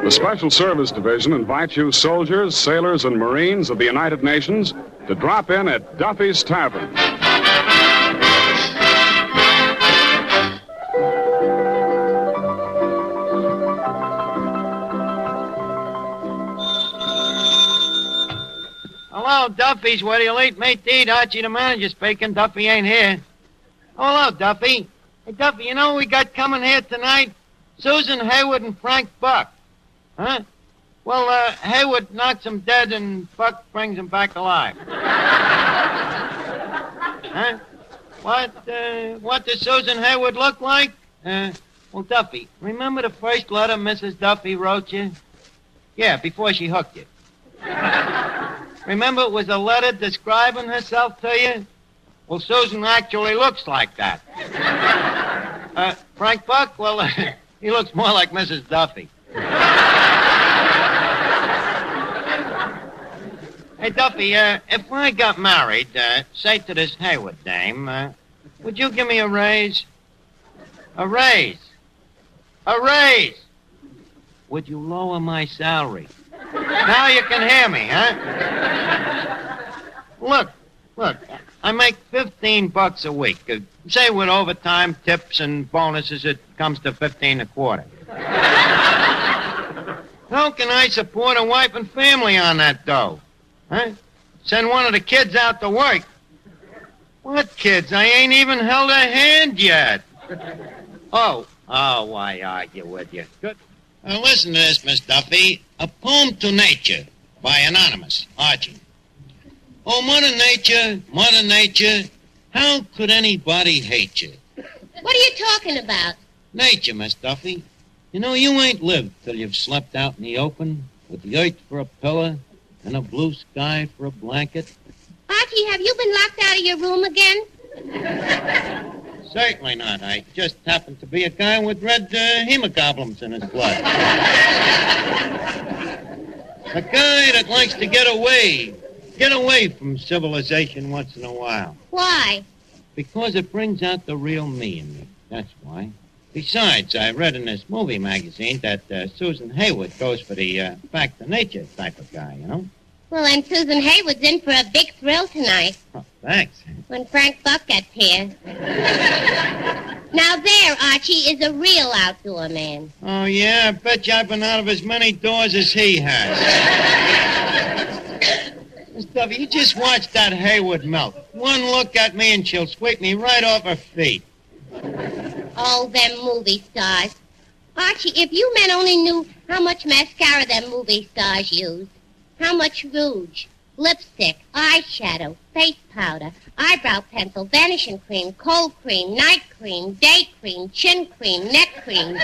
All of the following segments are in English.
The Special Service Division invites you soldiers, sailors, and Marines of the United Nations to drop in at Duffy's Tavern. Hello, Duffy's. Where do you eat? Mate to eat. Archie, the manager, speaking. Duffy ain't here. Oh, hello, Duffy. Hey, Duffy, you know what we got coming here tonight? Susan Hayward and Frank Buck. Huh? Well, Hayward knocks him dead and Buck brings him back alive. Huh? What does Susan Hayward look like? Well, Duffy, remember the first letter Mrs. Duffy wrote you? Yeah, before she hooked you. Remember it was a letter describing herself to you? Well, Susan actually looks like that. Frank Buck, well, he looks more like Mrs. Duffy. Hey, Duffy, if I got married, say to this Hayward dame, would you give me a raise? A raise? A raise! Would you lower my salary? Now you can hear me, huh? Look, I make $15 a week. Say with overtime, tips, and bonuses, it comes to $15 a quarter. How can I support a wife and family on that dough? Huh? Send one of the kids out to work. What kids? I ain't even held a hand yet. Oh, why argue with you? Good. Listen to this, Miss Duffy. A poem to nature by Anonymous, Archie. Oh, Mother Nature, how could anybody hate you? What are you talking about? Nature, Miss Duffy. You know, you ain't lived till you've slept out in the open with the earth for a pillow and a blue sky for a blanket. Archie, have you been locked out of your room again? Certainly not. I just happen to be a guy with red hemoglobins in his blood. A guy that likes to get away from civilization once in a while. Why? Because it brings out the real me in me. That's why. Besides, I read in this movie magazine that Susan Hayward goes for the back to nature type of guy, you know? Well, and Susan Hayward's in for a big thrill tonight. Oh, thanks. When Frank Buck gets here. Now there, Archie, is a real outdoor man. Oh, yeah? I bet you I've been out of as many doors as he has. Miss Duffy, you just watch that Hayward melt. One look at me and she'll sweep me right off her feet. Oh, them movie stars. Archie, if you men only knew how much mascara them movie stars use. How much rouge, lipstick, eyeshadow, face powder, eyebrow pencil, vanishing cream, cold cream, night cream, day cream, chin cream, neck cream,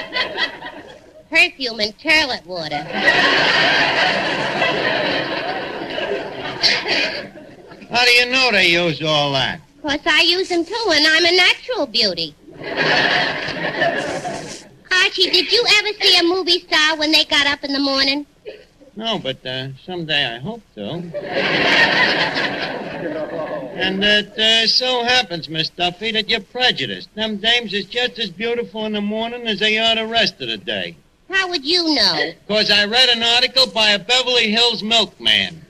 perfume, and toilet water. How do you know they use all that? 'Cause I use them too, and I'm a natural beauty. Archie, did you ever see a movie star when they got up in the morning? No, but someday I hope to. And it so happens, Miss Duffy, that you're prejudiced. Them dames is just as beautiful in the morning as they are the rest of the day. How would you know? 'Cause I read an article by a Beverly Hills milkman.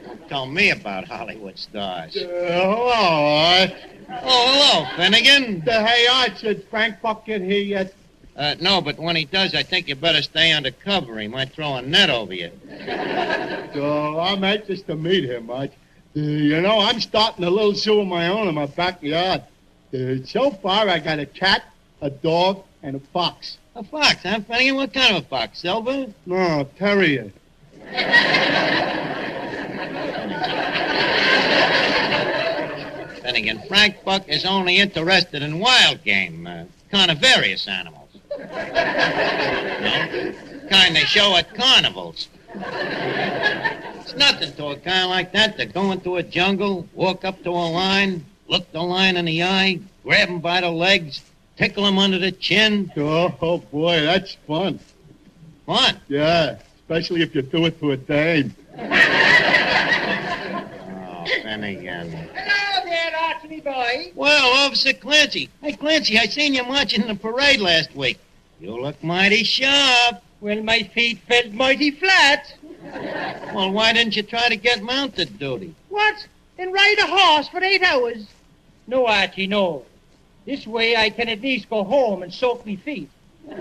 Don't tell me about Hollywood stars. Hello, Oh, hello, Finnegan. Hey, Arch, did Frank Buck get here yet? No, but when he does, I think you better stay undercover. He might throw a net over you. So I'm anxious to meet him, Arch. You know, I'm starting a little zoo of my own in my backyard. So far, I got a cat, a dog, and a fox. A fox, huh, Finnegan? What kind of a fox? Silver? No, terrier. Finnegan, Frank Buck is only interested in wild game, carnivorous animals. Kind they show at carnivals. It's nothing to a guy like that to go into a jungle, walk up to a lion, look the lion in the eye, grab him by the legs, tickle him under the chin. Oh, boy, that's fun. Fun? Yeah, especially if you do it to a dame. Oh, Finnegan. Hello there, Archie boy. Well, Officer Clancy. Hey, Clancy, I seen you marching in the parade last week. You look mighty sharp. Well, my feet felt mighty flat. Well, why didn't you try to get mounted duty? What? And ride a horse for 8 hours? No, Archie, no. This way I can at least go home and soak me feet. I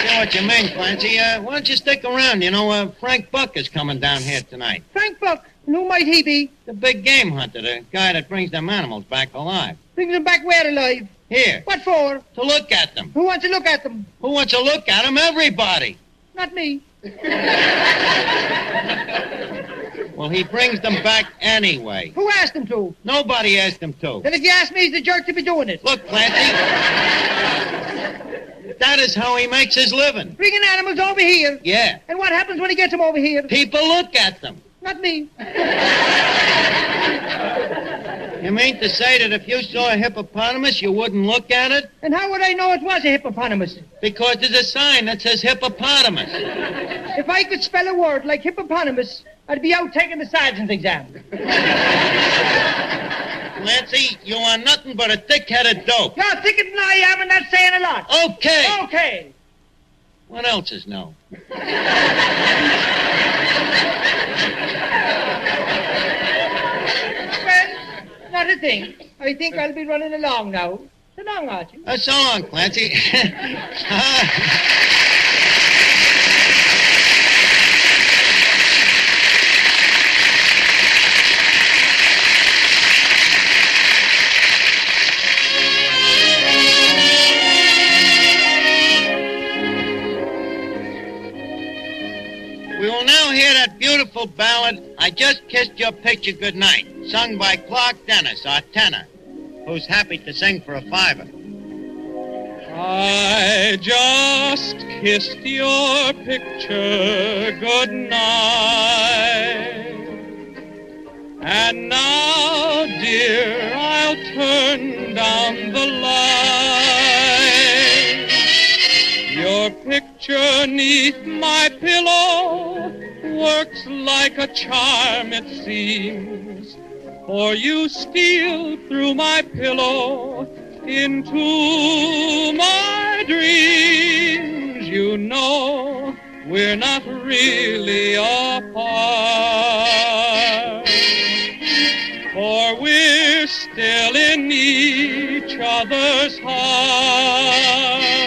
see what you mean, Clancy. Why don't you stick around? You know, Frank Buck is coming down here tonight. Frank Buck? And who might he be? The big game hunter, the guy that brings them animals back alive. Brings them back where alive? Here. What for? To look at them. Who wants to look at them? Who wants to look at them? Everybody. Not me. Well, he brings them back anyway. Who asked him to? Nobody asked him to. Then if you ask me, he's the jerk to be doing it. Look, Clancy. That is how he makes his living. Bringing animals over here? Yeah. And what happens when he gets them over here? People look at them. Not me. You mean to say that if you saw a hippopotamus, you wouldn't look at it? And how would I know it was a hippopotamus? Because there's a sign that says hippopotamus. If I could spell a word like hippopotamus, I'd be out taking the sergeant's exam. Clancy, you are nothing but a thick-headed dope. You're thicker than I am, and that's saying a lot. Okay. Okay. What else is no? Well, not a thing. I think I'll be running along now. So long, Archie. So long, Clancy. We will now hear that beautiful ballad, I Just Kissed Your Picture Goodnight, sung by Clark Dennis, our tenor, who's happy to sing for a $5. I just kissed your picture goodnight, and now, dear, I'll turn down the light. Your picture 'neath my pillow works like a charm, it seems, for you steal through my pillow into my dreams. You know we're not really apart, for we're still in each other's heart.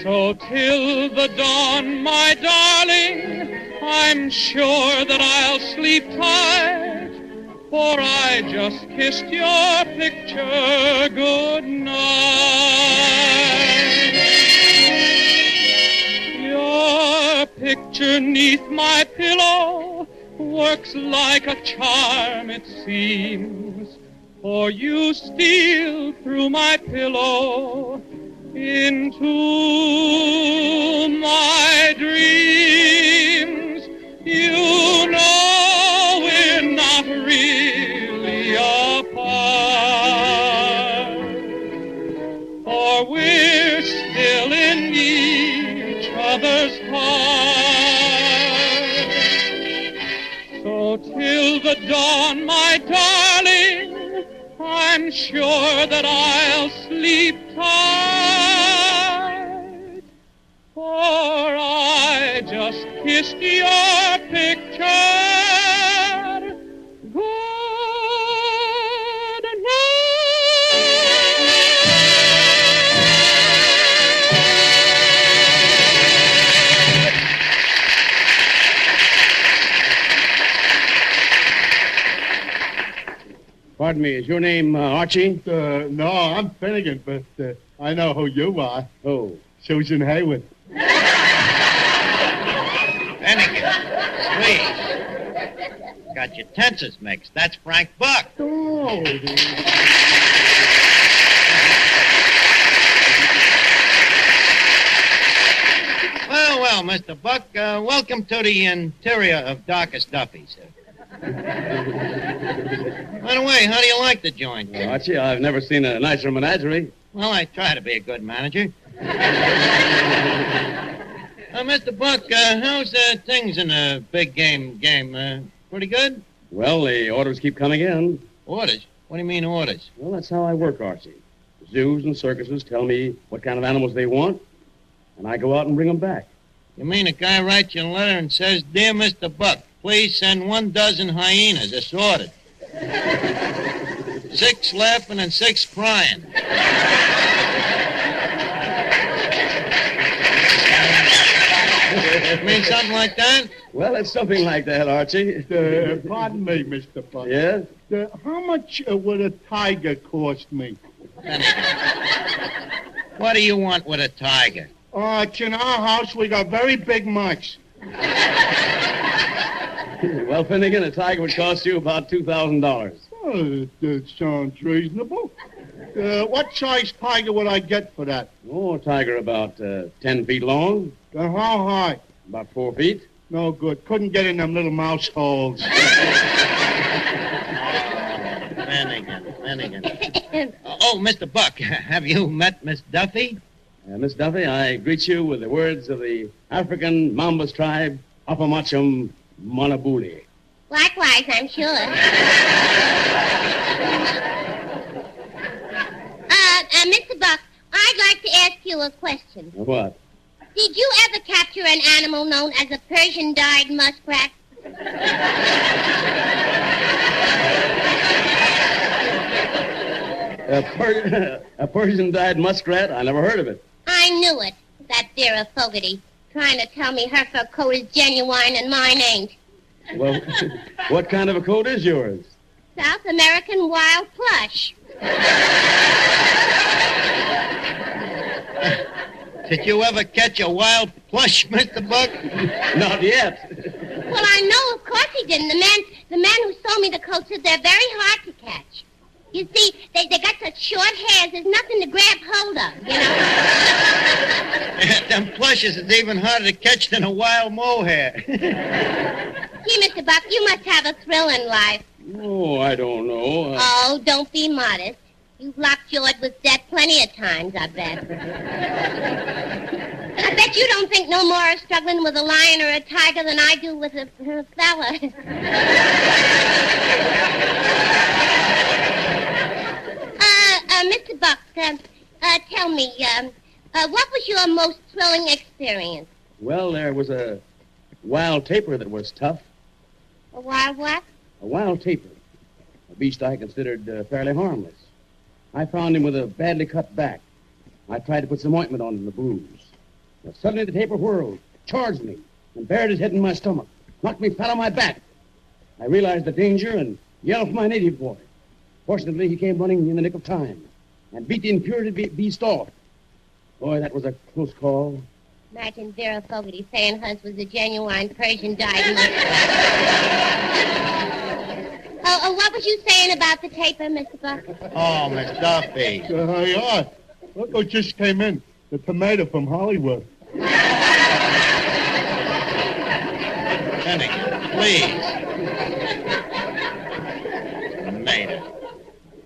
So till the dawn, my darling, I'm sure that I'll sleep tight, for I just kissed your picture goodnight. Your picture 'neath my pillow works like a charm, it seems, for you steal through my pillow into my dreams. You know we're not really apart, for we're still in each other's heart. So till the dawn, my darling, I'm sure that I'll sleep tight, for I just kissed your picture Pardon me, is your name Archie? No, I'm Finnegan, but I know who you are. Oh. Susan Hayward. Finnegan, please. Got your tenses mixed. That's Frank Buck. Oh, Well, Mr. Buck, welcome to the interior of Darkest Duffy's. By the way, how do you like the joint? Archie, I've never seen a nicer menagerie. Well, I try to be a good manager. Mr. Buck, how's things in the big game? Pretty good? Well, the orders keep coming in. Orders? What do you mean orders? Well, that's how I work, Archie. Zoos and circuses tell me what kind of animals they want, and I go out and bring them back. You mean a guy writes you a letter and says, Dear Mr. Buck, please send 1 dozen hyenas. It's ordered. 6 laughing and 6 crying. You mean something like that? Well, it's something like that, Archie. Pardon me, Mr. Buck. Yes? How much would a tiger cost me? What do you want with a tiger? It's in our house. We got very big mice. Well, Finnegan, a tiger would cost you about $2,000. Oh, that sounds reasonable. What size tiger would I get for that? Oh, a tiger about 10 feet long. How high? About 4 feet. No good. Couldn't get in them little mouse holes. Finnegan. Oh, Mr. Buck, have you met Miss Duffy? Miss Duffy, I greet you with the words of the African Mambas tribe, Apamachum Manabuli. Likewise, I'm sure. Mr. Buck, I'd like to ask you a question. What? Did you ever capture an animal known as a Persian-dyed muskrat? A Persian-dyed muskrat? I never heard of it. I knew it. That Vera Fogarty, trying to tell me her fur coat is genuine and mine ain't. Well, what kind of a coat is yours? South American wild plush. Did you ever catch a wild plush, Mr. Buck? Not yet. Well, I know, of course he didn't. The man who sold me the coat said they're very hard to catch. You see, they got such short hairs, there's nothing to grab hold of, you know? Them plushes is even harder to catch than a wild mohair. Gee, Mr. Buck, you must have a thrill in life. Oh, I don't know. Oh, don't be modest. You've lockjawed with death plenty of times, I bet. I bet you don't think no more of struggling with a lion or a tiger than I do with a fella. Mr. Buck, tell me, what was your most thrilling experience? Well, there was a wild tapir that was tough. A wild what? A wild tapir. A beast I considered fairly harmless. I found him with a badly cut back. I tried to put some ointment on the bruise. But suddenly the tapir whirled, charged me, and buried his head in my stomach, knocked me flat on my back. I realized the danger and yelled for my native boy. Fortunately, he came running in the nick of time and beat the infuriated beast off. Boy, that was a close call. Imagine Vera Fogarty saying hers was a genuine Persian-dyed muskrat. What was you saying about the tapir, Mr. Buck? Oh, Miss Duffy. Yeah. Look who just came in. The tomato from Hollywood. Finnegan, please. Tomato.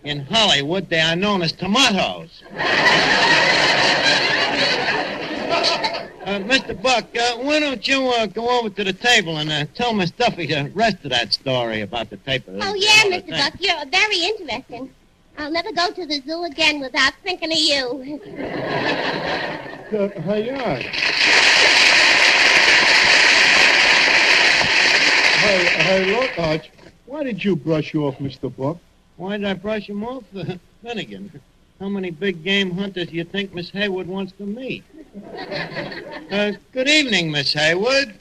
In Hollywood, they are known as tomatoes. Mr. Buck, why don't you go over to the table and tell Miss Duffy the rest of that story about the tapir? Oh, yeah, Mr. Buck, you're very interesting. I'll never go to the zoo again without thinking of you. Hey, look, Arch. Why did you brush off Mr. Buck? Why did I brush him off? Finnegan, how many big game hunters do you think Miss Hayward wants to meet? Good evening, Miss Hayward.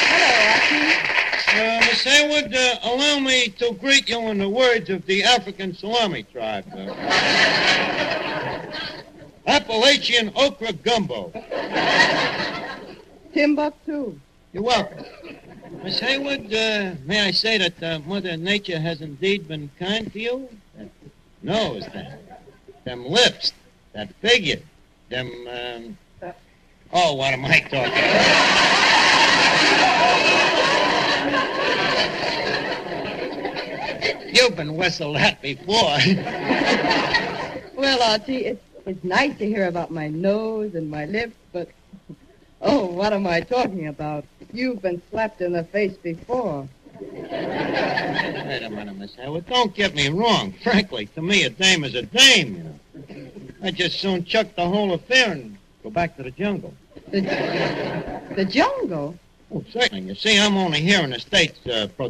Hello, Archie. Miss Hayward, allow me to greet you in the words of the African Salami tribe. Appalachian okra gumbo. Timbuktu. You're welcome. Miss Hayward, may I say that Mother Nature has indeed been kind to you? That nose, them lips, that figure, them, oh, what am I talking about? You've been whistled at before. Well, Archie, it's nice to hear about my nose and my lips, but Oh, what am I talking about? You've been slapped in the face before. Wait a minute, Miss Hayward. Don't get me wrong. Frankly, to me, a dame is a dame, you know. I'd just soon chuck the whole affair and go back to the jungle. The jungle? Oh, certainly. You see, I'm only here in the States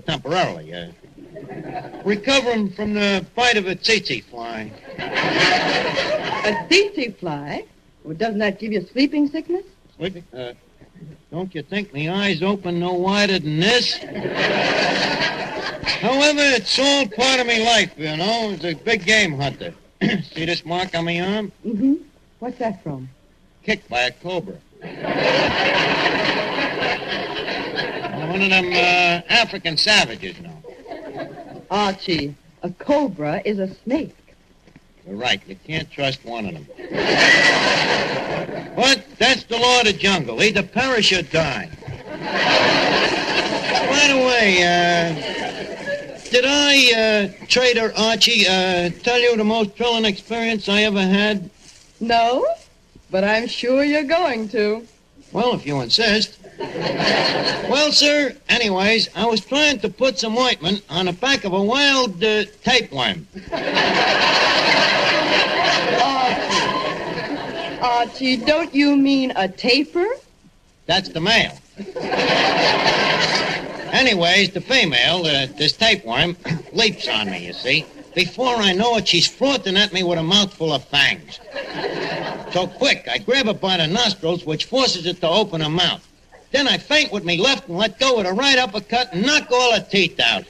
temporarily. Recovering from the bite of a tsetse fly. A tsetse fly? Well, doesn't that give you sleeping sickness? Sleeping? Don't you think my eyes open no wider than this? However, it's all part of my life, you know, as a big game hunter. See this mark on my arm? Mm-hmm. What's that from? Kicked by a cobra. One of them African savages, you know. Archie, a cobra is a snake. You're right. You can't trust one of them. But that's the law of the jungle. Either perish or die. By the way, did I, Trader Archie, tell you the most thrilling experience I ever had? No, but I'm sure you're going to. Well, if you insist. Well, sir, anyways, I was trying to put some ointment on the back of a wild tapeworm. Archie, don't you mean a taper? That's the male. Anyways, the female, this tapeworm, leaps on me, you see. Before I know it, she's frothing at me with a mouthful of fangs. So quick, I grab her by the nostrils, which forces it to open her mouth. Then I feint with me left and let go with a right uppercut and knock all her teeth out.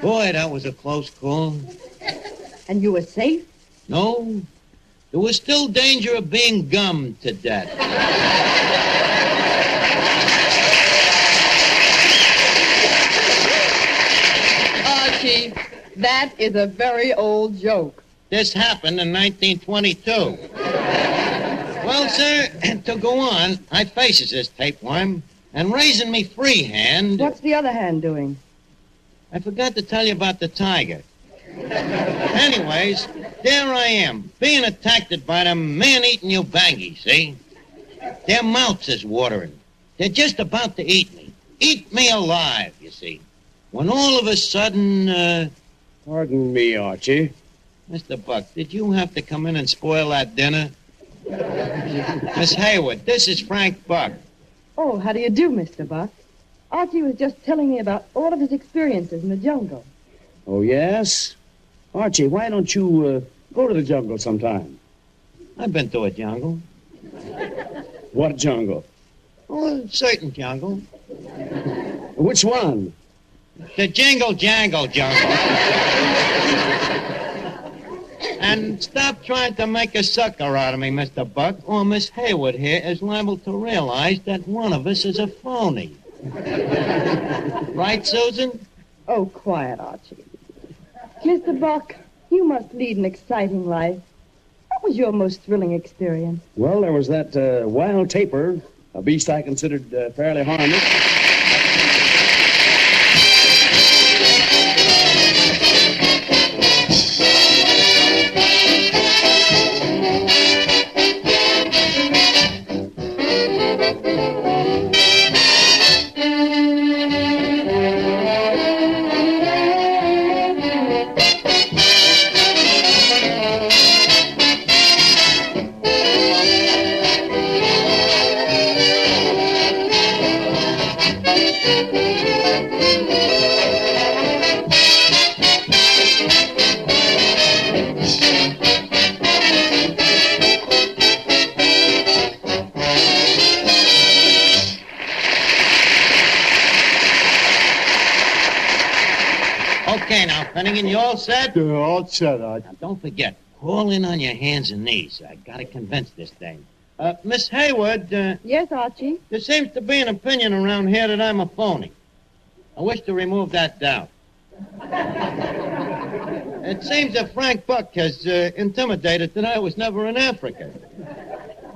Boy, that was a close call. And you were safe? No, there was still danger of being gummed to death. Archie, that is a very old joke. This happened in 1922. Well, sir, to go on, I faces this tapeworm, and raising me free hand... What's the other hand doing? I forgot to tell you about the tiger. Anyways, there I am, being attacked by them man-eating Ubangi, see? Their mouths is watering. They're just about to eat me. Eat me alive, you see. When all of a sudden, Pardon me, Archie. Mr. Buck, did you have to come in and spoil that dinner? Miss Hayward, this is Frank Buck. Oh, how do you do, Mr. Buck? Archie was just telling me about all of his experiences in the jungle. Oh, yes? Archie, why don't you go to the jungle sometime? I've been to a jungle. What jungle? Oh, a certain jungle. Which one? The Jingle Jangle jungle. And stop trying to make a sucker out of me, Mr. Buck, or Miss Hayward here is liable to realize that one of us is a phony. Right, Susan? Oh, quiet, Archie. Mr. Buck, you must lead an exciting life. What was your most thrilling experience? Well, there was that wild tapir, a beast I considered fairly harmless. Okay, now, Finnegan, you all set? All set, Archie. Now, don't forget, crawl in on your hands and knees. I gotta convince this thing. Miss Hayward, Yes, Archie? there seems to be an opinion around here that I'm a phony. I wish to remove that doubt. It seems that Frank Buck has intimidated that I was never in Africa.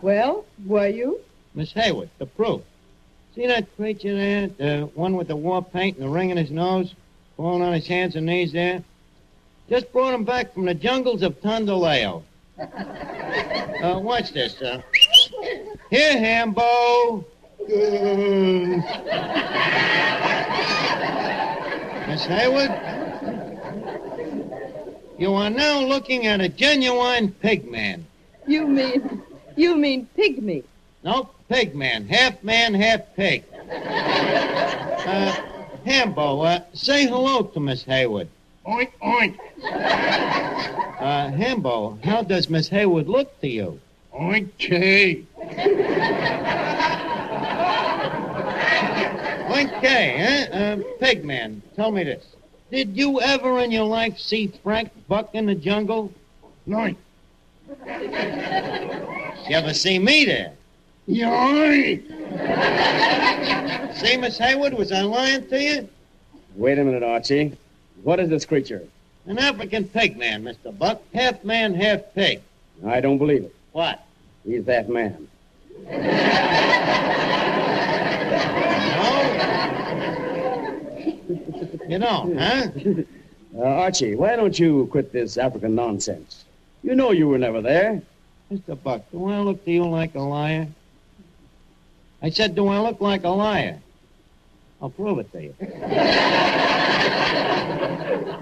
Well, were you? Miss Hayward, the proof. See that creature there? The one with the war paint and the ring in his nose? Falling on his hands and knees there? Just brought him back from the jungles of Tondoleo. Watch this. Here, Hambo. Miss Hayward, you are now looking at a genuine pig man. You mean pygmy? Nope, pig man. Half pig. Hambo, say hello to Miss Hayward. Oink, oink. Hambo, how does Miss Hayward look to you? Okay. Okay, Pigman, tell me this. Did you ever in your life see Frank Buck in the jungle? No. You ever see me there? Yoink. See, Miss Hayward, was I lying to you? Wait a minute, Archie. What is this creature? An African pigman, Mr. Buck. Half man, half pig. I don't believe it. What? He's that man. You know, huh? Archie, why don't you quit this African nonsense? You know you were never there. Mr. Buck, do I look to you like a liar? I said, do I look like a liar? I'll prove it to you.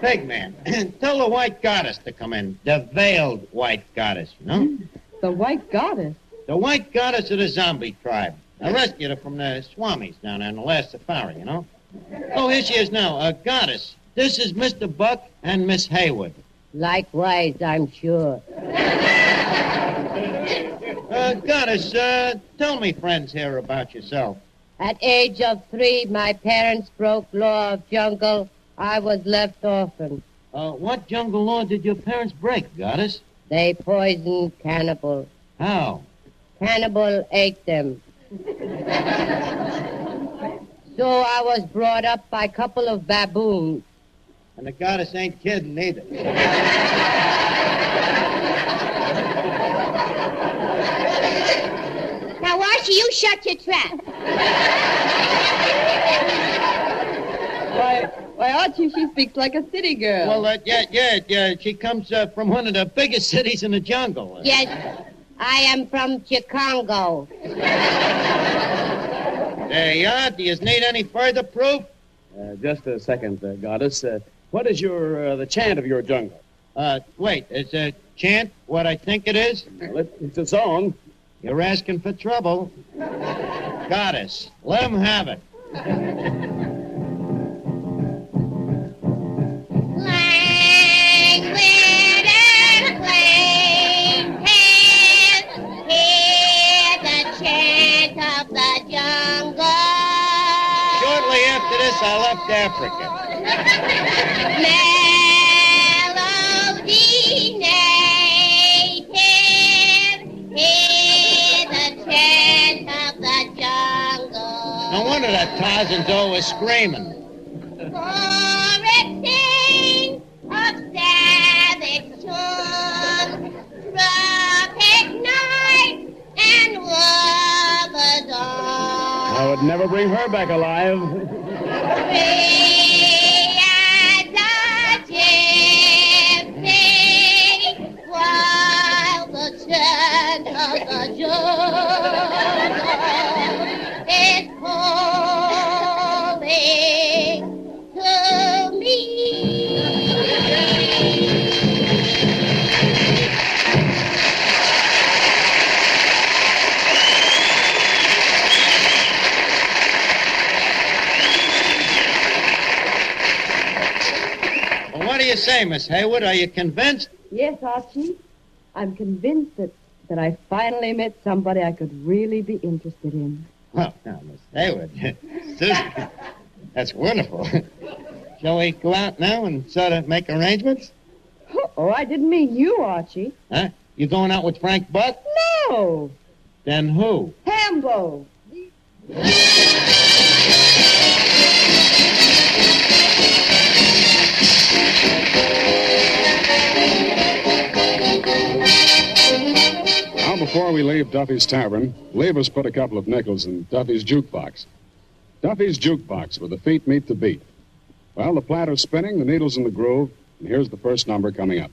Pigman, tell the white goddess to come in. The veiled white goddess, you know? The white goddess? The white goddess of the zombie tribe. I rescued her from the Swamis down there in the last safari, you know? Oh, here she is now, a goddess. This is Mr. Buck and Miss Hayward. Likewise, I'm sure. Goddess, tell me, friends here, about yourself. At age of 3, my parents broke law of jungle. I was left orphan. What jungle law did your parents break, Goddess? They poisoned Cannibal. How? Cannibal ate them. So I was brought up by a couple of baboons. And the goddess ain't kidding either. Now, Archie, you shut your trap. Why, Archie, she speaks like a city girl. Well, yeah. She comes from one of the biggest cities in the jungle. Yes, I am from Chicago. There you are. Do you need any further proof? Just a second, Goddess. What is the chant of your jungle? Wait, is a chant what I think it is? Well, it's a song. You're asking for trouble. Goddess, let him have it. Languid and plain hands, hear the chant of the jungle. Shortly after this, I left Africa. Melody native, hear the chant of the jungle. No wonder that Tarzan's always screaming. For it sings of savage tune, tropic night and war dawn. I would never bring her back alive. Free as a gypsy, while the chant of the jungle is calling to me. Well, what do you say, Miss Hayward? Are you convinced? Yes, Archie. I'm convinced that I finally met somebody I could really be interested in. Well, now, Miss Hayward, Susan, that's wonderful. Shall we go out now and sort of make arrangements? Oh, I didn't mean you, Archie. Huh? You going out with Frank Buck? No, Then who? Hambo. Now, before we leave Duffy's Tavern, leave us put a couple of nickels in Duffy's jukebox. Duffy's jukebox, where the feet meet the beat. Well, the platter's spinning, the needle's in the groove, and here's the first number coming up.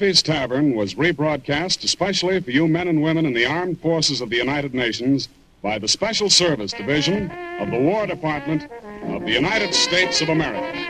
Duffy's Tavern was rebroadcast especially for you men and women in the armed forces of the United Nations by the Special Service Division of the War Department of the United States of America.